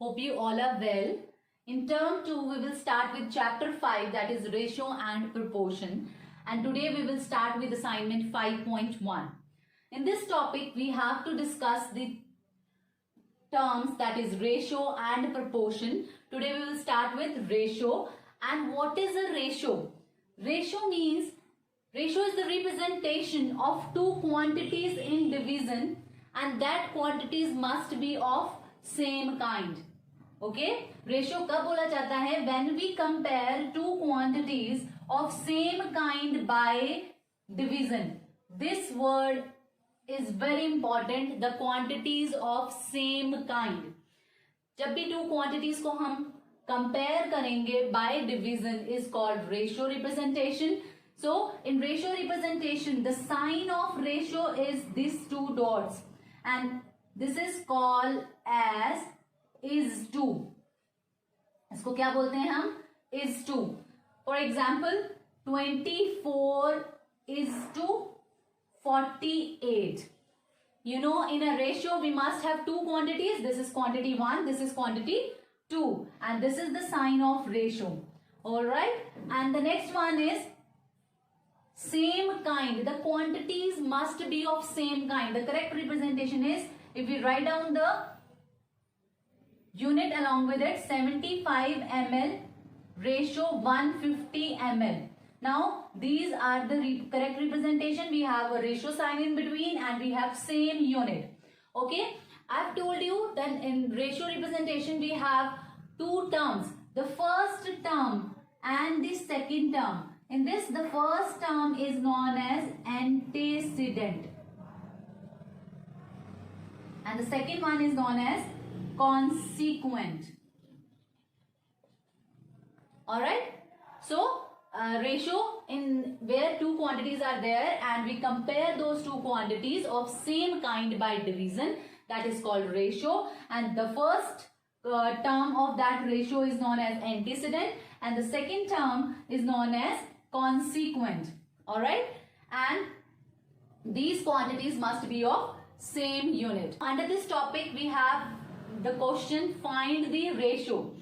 Hope you all are well. In term 2, we will start with chapter 5, that is ratio and proportion. And today we will start with assignment 5.1. In this topic, we have to discuss the terms, that is ratio and proportion. Today we will start with ratio. And what is a ratio? Ratio means, ratio is the representation of two quantities in division, and that quantities must be of same kind. Okay, ratio कब बोला जाता है? When we compare two quantities of same kind by division. This word is very important. The quantities of same kind. जब भी two quantities को हम compare करेंगे by division is called ratio representation. So in ratio representation, the sign of ratio is these two dots, and this is called as is to. इसको क्या बोलते हैं हम? is to. For example, 24 is to 48. You know, in a ratio we must have two quantities. This is quantity 1, this is quantity 2, and this is the sign of ratio. Alright, and the next one is same kind. The quantities must be of same kind. The correct representation is, if we write down the unit along with it, 75 ml ratio 150 ml. Now these are the correct representation. We have a ratio sign in between and we have same unit. Okay, I have told you that in ratio representation we have two terms, the first term and the second term. In this, the first term is known as antecedent and the second one is known as consequent. Alright, so ratio in where two quantities are there and we compare those two quantities of same kind by division, that is called ratio, and the first term of that ratio is known as antecedent and the second term is known as consequent. Alright, and these quantities must be of same unit. Under this topic we have the question, find the ratio.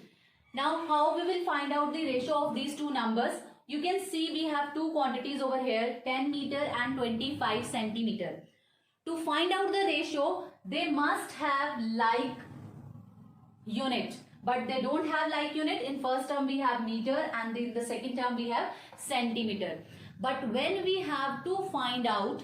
Now how we will find out the ratio of these two numbers? You can see we have two quantities over here, 10 meter and 25 centimeter. To find out the ratio, they must have like unit, but they don't have like unit. In first term we have meter and in the second term we have centimeter. But when we have to find out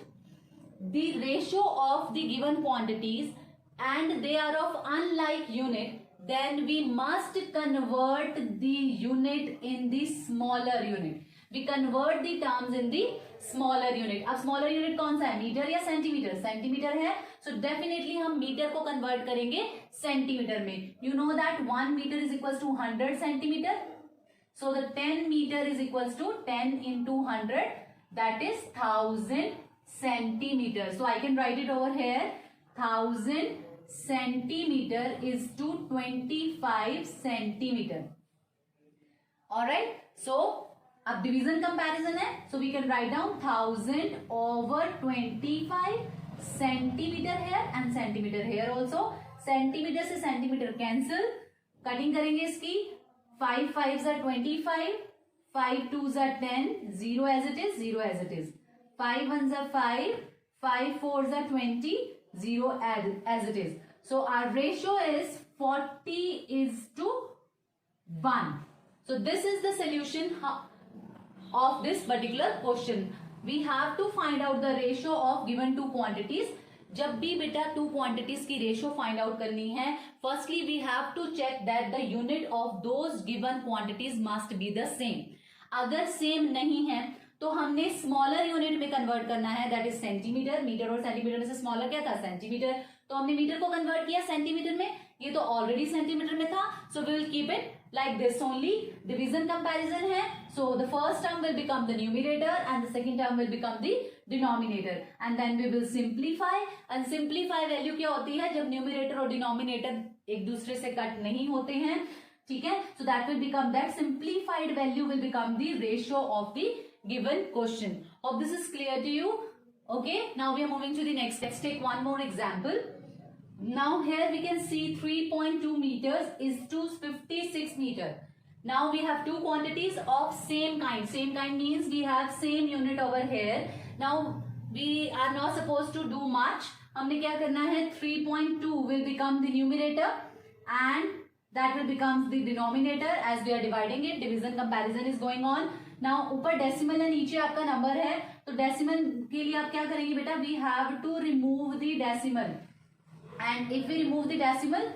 the ratio of the given quantities and they are of unlike unit, then we must convert the unit in the smaller unit. We convert the terms in the smaller unit. अब smaller unit कौन सा है? Metre या centimetre? Centimetre है, so definitely हम metre को convert करेंगे centimetre में. You know that 1 meter is equals to 100 centimeter. So the 10 meter is equals to 10 into 100, that is 1000 centimeter. So I can write it over here. 1000 centimeter is to 25 centimeter. Alright, so अब division comparison है, so we can write down 1000 over 25 centimeter here and centimeter here also. Centimeter से centimeter cancel, cutting करेंगे इसकी. 5 5s are 25, 5 2s are 10, 0 as it is, 0 as it is. 5 1s are 5, 5 4s are 20, 0 as it is. So our ratio is 40 is to 1. So this is the solution of this particular question. We have to find out the ratio of given two quantities. जब भी बेटा two quantities की ratio find out करनी है, firstly we have to check that the unit of those given quantities must be the same. अगर same नहीं है तो हमने स्मॉलर यूनिट में कन्वर्ट करना है, दैट इज सेंटीमीटर. मीटर और सेंटीमीटर में से स्मॉलर क्या था? सेंटीमीटर. तो हमने मीटर को कन्वर्ट किया सेंटीमीटर में, ये तो ऑलरेडी सेंटीमीटर में था, so we will keep it like this only. Division comparison है, so the first term will become the numerator and the second term will become the denominator and then we will simplify. And simplify value क्या होती है? जब numerator और denominator एक दूसरे से cut नहीं होते हैं, ठीक है, so that will become, that simplified value will become the ratio of the given question. Hope this is clear to you. Okay, now we are moving to the next. Let's take one more example. Now here we can see 3.2 meters is to 56 meter. Now we have two quantities of same kind. Same kind means we have same unit over here. Now we are not supposed to do much. हमने क्या करना है, 3.2 will become the numerator and that will become the denominator as we are dividing it. Division comparison is going on. Now ऊपर decimal है, नीचे आपका number है, तो decimal के लिए आप क्या करेंगे बेटा, we have to remove the decimal. And if we remove the decimal,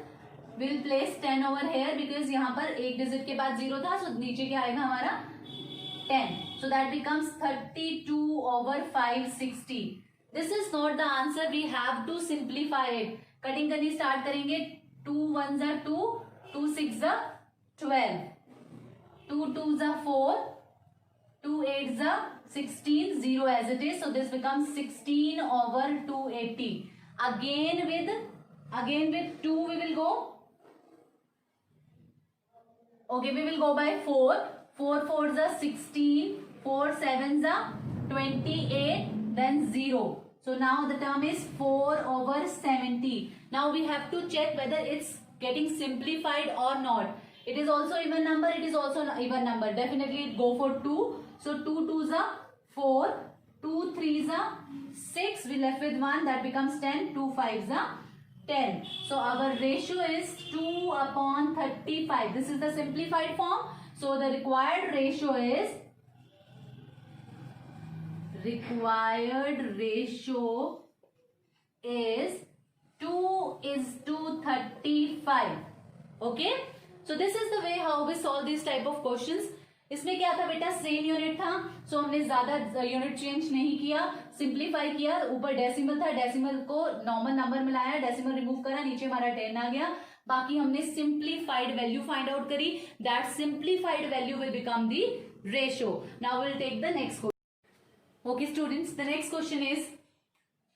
we will place 10 over here because यहाँ पर एक digit के बाद 0 था, so नीचे क्या आएगा हमारा 10. So that becomes 32 over 560. This is not the answer. We have to simplify it. Cutting करनी start करेंगे. 2 1s are 2, 2 6s are 12, 2 2s are 4, 2 8s are 16, 0 as it is. So this becomes 16 over 280. Again with 2 we will go. Okay, we will go by 4. 4 4s are 16, 4 7s are 28, then 0. So now the term is 4 over 70. Now we have to check whether it's getting simplified or not. It is also even number, it is also an even number. Definitely go for 2. So 2 2s are 4, 2 3s are 6. We left with 1, that becomes 10, 2 5s are 10. So our ratio is 2 upon 35. This is the simplified form. So the required ratio is 2:35. Okay. So this is the way how we solve these type of questions. इसमें क्या था बेटा, same unit था, सो हमने ज्यादा unit change नहीं किया, simplify किया. ऊपर डेसिमल था, डेसिमल को नॉर्मल नंबर में लाया, डेसिमल रिमूव करा, नीचे हमारा 10 आ गया. बाकी हमने सिंप्लीफाइड वैल्यू फाइंड आउट करी. That simplified value will become the ratio. Now will take the next question. Okay students, the next question is,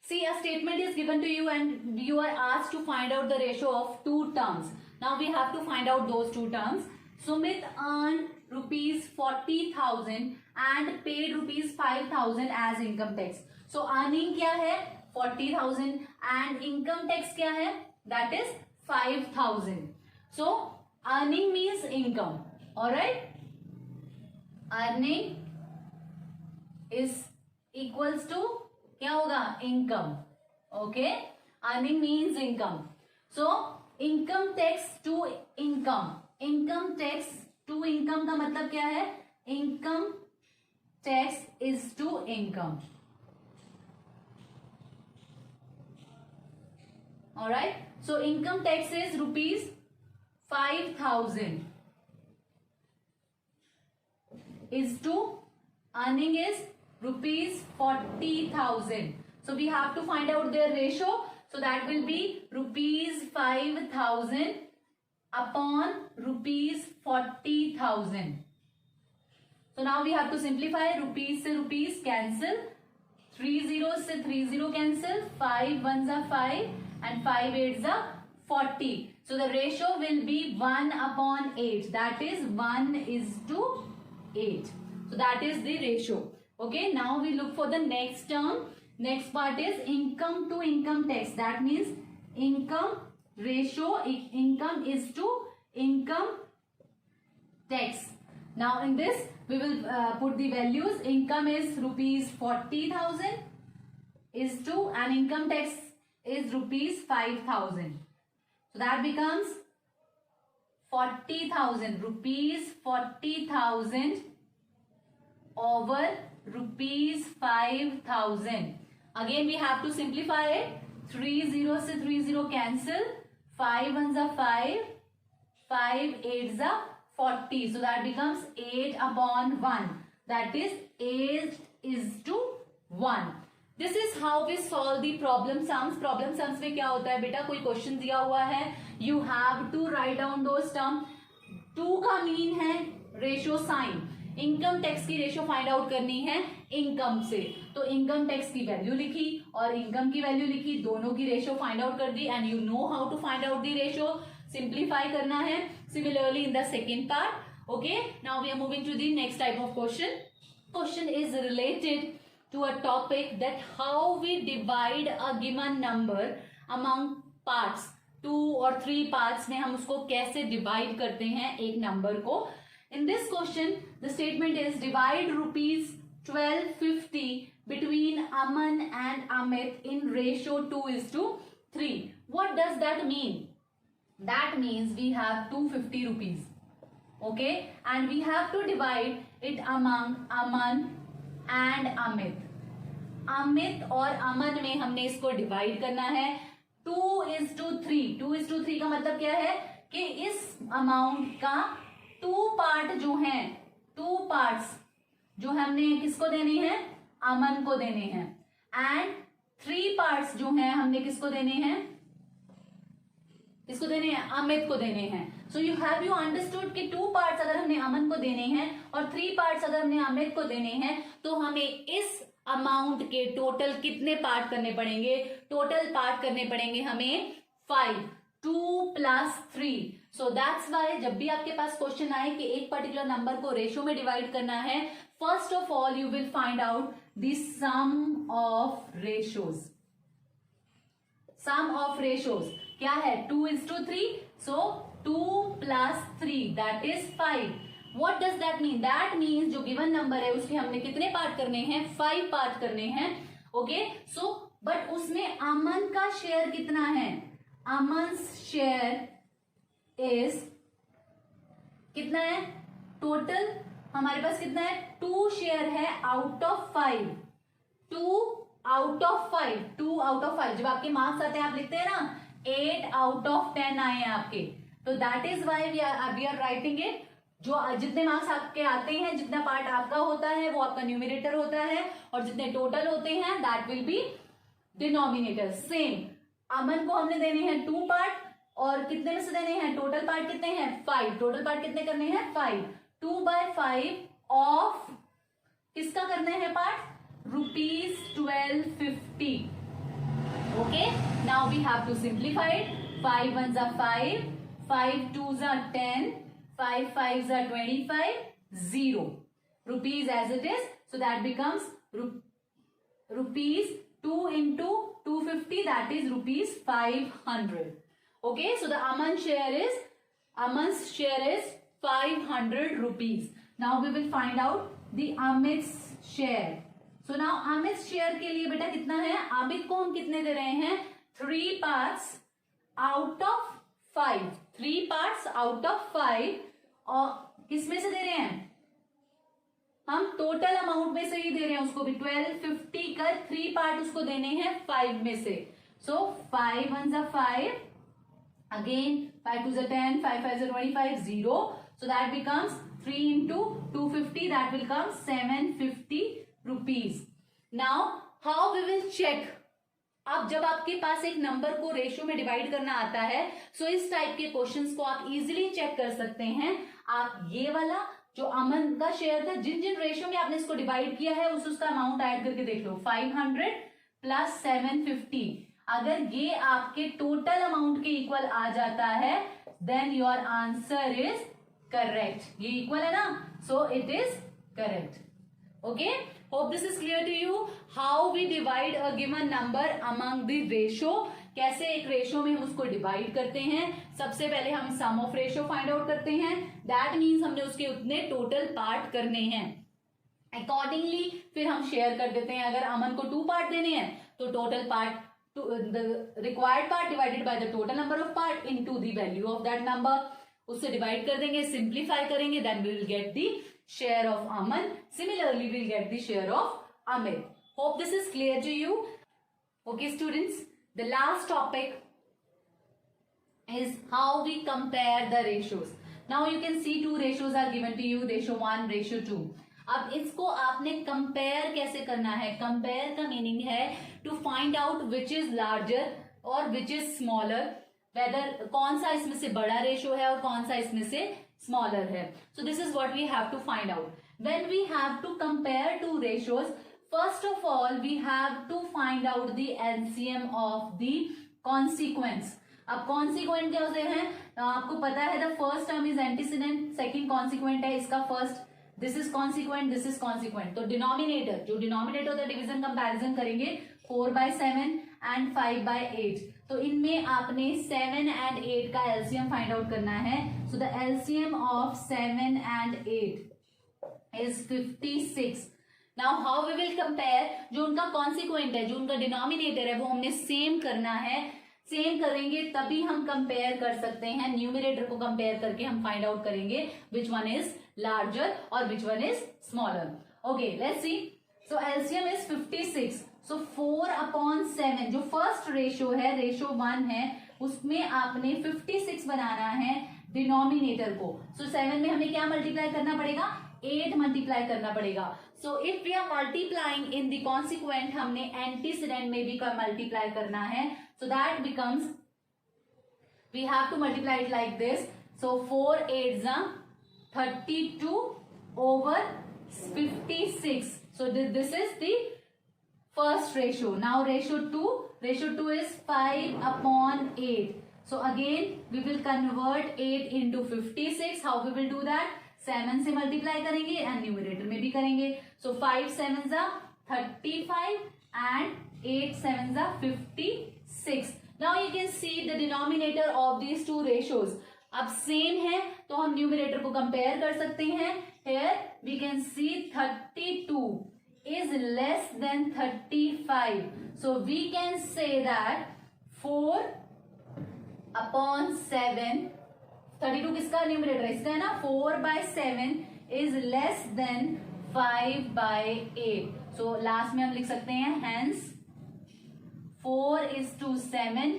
see a statement is given to you and you are asked to find out the ratio of two terms. Now we have to find out those two terms. Sumit earned rupees 40,000 and paid rupees 5,000 as income tax. So earning क्या है 40,000 and income tax क्या है, that is 5,000. So earning means income. Alright, earning is equals to क्या होगा, income. Okay, earning means income. So income tax to income, income tax to income का मतलब क्या है, income tax is to income. Alright, so income tax is rupees 5,000 is to earning is rupees 40,000. So we have to find out their ratio. So that will be rupees 5,000 upon rupees 40,000. So now we have to simplify. Rupees से rupees cancel, 3 zeros से 3 0 cancel, 5 1s are 5 and 5 8s are 40. So the ratio will be 1 upon 8. That is 1:8. So that is the ratio. Okay, now we look for the next term. Next part is income to income tax. That means income ratio, income is to income tax. Now in this we will put the values. Income is rupees 40,000 is to, and income tax is rupees 5,000. So that becomes 40,000, rupees 40,000 over rupees 5,000. Again we have to simplify it. 3 zeros से 3 0 cancel, 5 1s are 5, 5 8s are 40. So that becomes 8 upon 1. That is 8 is to 1. This is how we solve the problem sums. Problem sums में क्या होता है बेटा, कोई question दिया हुआ है, you have to write down those terms. 2 का मीन है रेशियो साइन. इनकम टैक्स की रेशियो फाइंड आउट करनी है इनकम से, तो इनकम टैक्स की वैल्यू लिखी और इनकम की वैल्यू लिखी, दोनों की रेशियो फाइंड आउट कर दी. And you know how to find out the ratio, simplify करना है. Similarly in the second part. Okay, now we are moving to the next type of question. Question is related to a topic that how we divide a given number among parts, 2 और 3 parts में हम उसको कैसे divide करते हैं एक number को. In this question the statement is divide ₹1250 between Aman and Amit in ratio 2:3. What does that mean? That means we have 250 rupees. Okay, and we have to divide it among Aman and Amit. Amit और अमन में हमने इसको divide करना है 2:3. 2:3 का मतलब क्या है कि इस अमाउंट का 2 पार्ट जो हैं, 2 पार्ट्स जो हमने किसको देने हैं, अमन को देने हैं, एंड 3 पार्ट्स जो हैं हमने किसको देने हैं, किसको देने हैं, अमित को देने हैं. So you have you understood कि 2 पार्ट्स अगर हमने अमन को देने हैं और 3 पार्ट्स अगर हमने अमित को देने हैं तो हमें इस अमाउंट के टोटल कितने पार्ट करने पड़ेंगे, टोटल पार्ट करने पड़ेंगे हमें 5, 2 + 3. सो दैट्स वाई जब भी आपके पास क्वेश्चन आए कि एक पर्टिकुलर नंबर को रेशो में डिवाइड करना है, first of all you will find out the sum of ratios. Sum of ratios क्या है, 2:3. So 2 + 3 that is 5. What does that mean? That means जो गिवन नंबर है उसके हमने कितने पार्ट करने हैं, 5 पार्ट करने हैं. ओके, सो बट उसमें अमन का शेयर कितना है, अमन शेयर इज कितना है, टोटल हमारे पास कितना है, 2 शेयर है out of 5. 2 out of 5, 2 out of 5. जब आपके मार्क्स आते हैं आप लिखते हैं ना 8 आउट ऑफ 10 आए हैं आपके, तो that is why we are writing it. जो जितने मार्क्स आपके आते हैं, जितना पार्ट आपका होता है वो आपका न्यूमरेटर होता है, और जितने टोटल होते हैं that will be denominator. Same Aman को हमने देने हैं 2 पार्ट, और कितने में से देने हैं, टोटल पार्ट कितने हैं, 5. टोटल पार्ट कितने करने हैं, 5. 2/5 ऑफ किसका करने हैं part, ₹1250. Okay, now we have to simplify it. 5 1s are 5, 5 2s are 10, 5 5s are 25, 0 rupees as it is. So that becomes rupees 2 into 250, that is rupees 500. Okay, so the Aman's share is 500 rupees. Now we will find out the Amit's share. So now Amit's share के लिए बेटा कितना है, अमित को हम कितने दे रहे हैं, 3 parts out of 5. 3 parts out of 5. और किसमें से दे रहे हैं, हम टोटल अमाउंट में से ही दे रहे हैं उसको भी. 1250 कर 3 पार्ट उसको देने हैं 5 में से. सो 5 1s are 5, again 5 2s are 10, 5 5s are 25, 0. So that becomes 3 into 250, that will come 750 rupees. Now how we will check? अब जब आपके पास एक नंबर को रेशियो में डिवाइड करना आता है, सो इस टाइप के क्वेश्चंस को आप इजीली चेक कर सकते हैं. आप ये वाला जो अमन का शेयर था, जिन जिन रेशियो में आपने इसको डिवाइड किया है उसका अमाउंट ऐड करके देख लो. 500 + 750, अगर ये आपके टोटल अमाउंट के इक्वल आ जाता है then your answer is correct. ये इक्वल है ना, so it is correct. Okay, hope this is clear to you. How we divide a given number among the ratio, कैसे एक रेशियो में हम उसको डिवाइड करते हैं. सबसे पहले हम सम ऑफ रेशियो फाइंड आउट करते हैं. दैट मीन्स हमने उसके उतने टोटल पार्ट करने हैं. अकॉर्डिंगली फिर हम शेयर कर देते हैं. अगर अमन को 2 पार्ट देने हैं तो total part, the required part divided by the total number of part into the value of that number, उससे डिवाइड कर देंगे, सिंप्लीफाई करेंगे, then we will get the share of Aman. Similarly we will get the share of Amit. Hope this is clear to you. Okay students, the last topic is how we compare the ratios. Now you can see 2 ratios are given to you, ratio 1, ratio 2. अब इसको आपने compare कैसे करना है. Compare का meaning है to find out which is larger और which is smaller, weather कौन सा इसमें से बड़ा रेशियो है और कौन सा इसमें से स्मॉलर है. So this is what we have to find out. When we have to compare 2 ratios, first of all we have to find out the LCM of the consequence. अब consequent क्या होते हैं, आपको पता है the first term is antecedent, second consequent है इसका first, this is consequent, this is consequent. तो denominator, जो denominator होता है डिवीजन कंपैरिजन करेंगे 4/7 and 5/8. तो इनमें आपने 7 and 8 का एलसीएम फाइंड आउट करना है. So the LCM of 7 and 8 इज 56. Now how we will compare, जो उनका कॉन्सिक्वेंट है, जो उनका डिनोमिनेटर है, वो हमने सेम करना है. सेम करेंगे तभी हम कंपेयर कर सकते हैं. न्यूमरेटर को कंपेयर करके हम फाइंड आउट करेंगे विच वन इज लार्जर और which one is smaller. Okay, let's see. So LCM is 56. सो 4/7 जो फर्स्ट रेशो है, रेशो 1 है, उसमें आपने 56 बनाना है डिनोमिनेटर को. सो 7 में हमें क्या मल्टीप्लाई करना पड़ेगा, 8 मल्टीप्लाई करना पड़ेगा. So if we are multiplying in the consequent, हमने एंटीसीडेंट में भी मल्टीप्लाई करना है. So that becomes, we have to multiply it like this. So 4 8 32 over 56. So this is the first ratio. Now ratio 2 is 5/8. So again we will convert 8 into 56. How we will do that? 7 से multiply करेंगे and numerator में भी करेंगे. सो 5 7 35 and 8 7 56. Now you can see the denominator of these two ratios. अब same है तो हम numerator को कंपेयर कर सकते हैं. Here we can see 32 is less than 35. So we can say that 4/7, 32 किसका न्यूमरेटर है, इसका है ना. 4/7 is less than 5/8. So last में हम लिख सकते हैं hence 4:7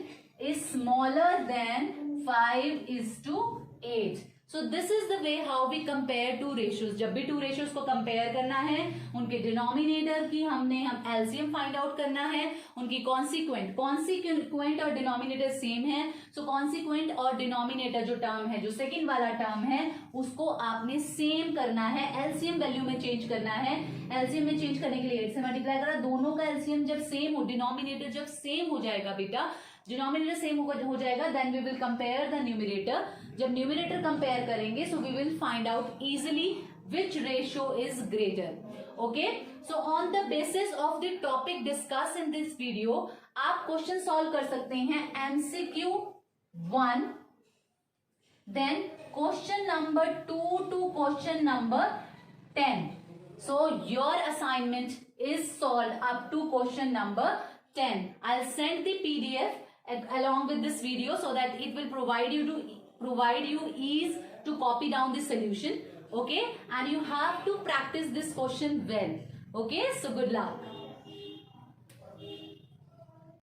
is smaller than 5:8. So this is the way how we compare two ratios. जब भी two ratios को compare करना है, उनके डिनोमिनेटर की हम एलसीएम फाइंड आउट करना है. उनकी कॉन्सिक्वेंट और डिनोमिनेटर सेम है. सो कॉन्सिक्वेंट और डिनोमिनेटर जो टर्म है, जो सेकंड वाला टर्म है, उसको आपने सेम करना है, एलसीएम वैल्यू में चेंज करना है. एलसीएम में चेंज करने के लिए 8 से मल्टीप्लाई करा. दोनों का एलसीएम जब सेम हो, डिनोमिनेटर जब सेम हो जाएगा बेटा, डिनोमिनेटर सेम हो जाएगा, then we will compare the numerator. जब न्यूमरेटर कंपेयर करेंगे, so we will find out easily which ratio is greater. Okay, so on the basis of the topic discuss in this video, आप question solve कर सकते हैं. MCQ 1, then question number 2 to question number 10. So your assignment is solved up to question number 10. I'll send the PDF along with this video so that it will provide you ease to copy down the solution. Okay, and you have to practice this question well. Okay, so good luck.